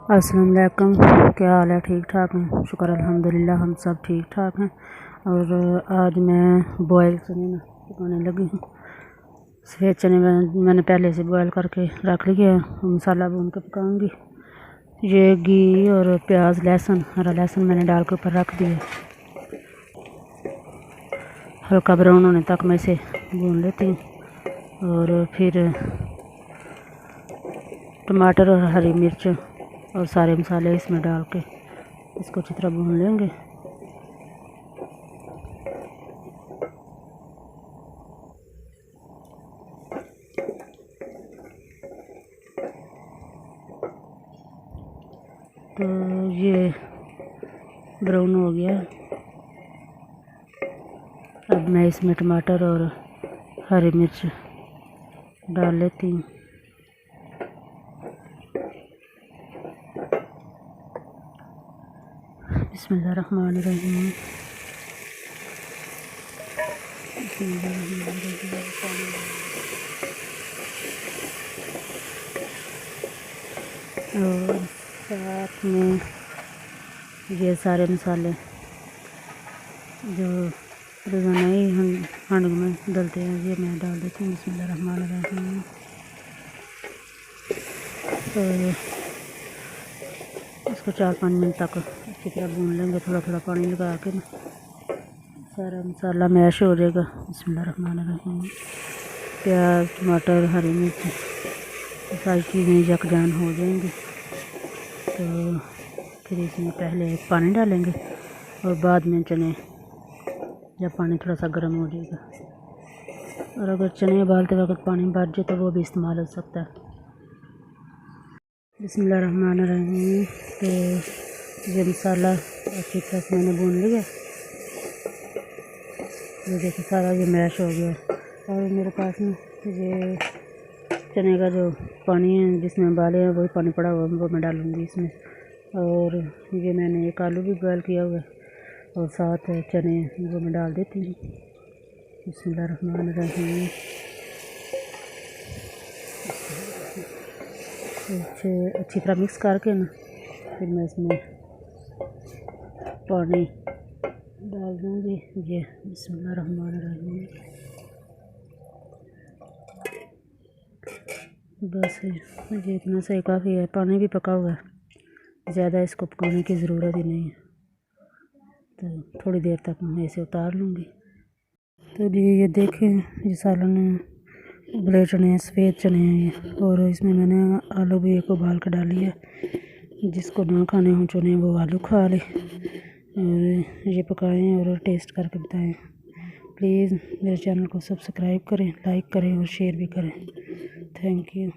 अस्सलाम वालेकुम। क्या हाल है? ठीक ठाक हैं? शुक्र अल्हम्दुलिल्लाह हम सब ठीक ठाक हैं। और आज मैं बॉयल चने पकाने लगी हूँ। सफ़ेद चने मैंने पहले से बॉयल करके रख लिए हैं। मसाला भून के पकाऊंगी। ये घी और प्याज लहसुन हरा लहसुन मैंने डाल के ऊपर रख दिया। हल्का ब्राउन होने तक मैं इसे भून लेती हूँ। और फिर टमाटर और हरी मिर्च और सारे मसाले इसमें डाल के इसको अच्छी तरह भून लेंगे। तो ये ब्राउन हो गया। अब मैं इसमें टमाटर और हरी मिर्च डाल लेती हूँ। बिस्मिल्लाहिर्रहमानिर्रहीम। और साथ में ये सारे मसाले जो रोज़ाना ही हम हांडी में डालते हैं ये मैं डाल देती हूँ। बिस्मिल्लाहिर्रहमानिर्रहीम। तो इसको 4-5 मिनट तक अच्छी तरह भून लेंगे। थोड़ा थोड़ा पानी लगा के ना सारा मसाला मैश हो जाएगा। बिस्मिल्लाहिर्रहमानिर्रहीम। प्याज टमाटर हरी मिर्च सारी चीज़ें यकजान हो जाएंगी। तो फिर इसमें पहले पानी डालेंगे और बाद में चने, जब पानी थोड़ा सा गर्म हो जाएगा। और अगर चने उबालते वक्त पानी बच जाए तो वो भी इस्तेमाल हो सकता है। बिस्मिल्लाहिर्रहमानिर्रहीम। तो ये मसाला अच्छी तरह से मैंने भून लिया। ये देखिए सारा ये मैश हो गया। और मेरे पास में ये चने का जो पानी है जिसमें उबाले हैं वही पानी पड़ा हुआ वो मैं डालूँगी इसमें। और ये मैंने एक आलू भी बॉयल किया हुआ है और साथ चने वो मैं डाल देती हूँ। बिस्मिल्लाहिर्रहमानिर्रहीम। अच्छी तरह मिक्स करके ना फिर मैं इसमें पानी डाल दूँगी। ये बिस्मिल्लाहिर्रहमानिर्रहीम। बस ये इतना सही काफ़ी है। पानी भी पका हुआ है, ज़्यादा इसको पकाने की ज़रूरत ही नहीं है। तो थोड़ी देर तक मैं इसे उतार लूँगी। तो जी ये देखें ये सालन उबले चने हैं, सफ़ेद चने हैं। और इसमें मैंने आलू भी एक उबाल कर डाली है। जिसको ना खाने हो चने वो आलू खा ले। और ये पकाएं और टेस्ट करके बताएं। प्लीज़ मेरे चैनल को सब्सक्राइब करें, लाइक करें और शेयर भी करें। Thank you.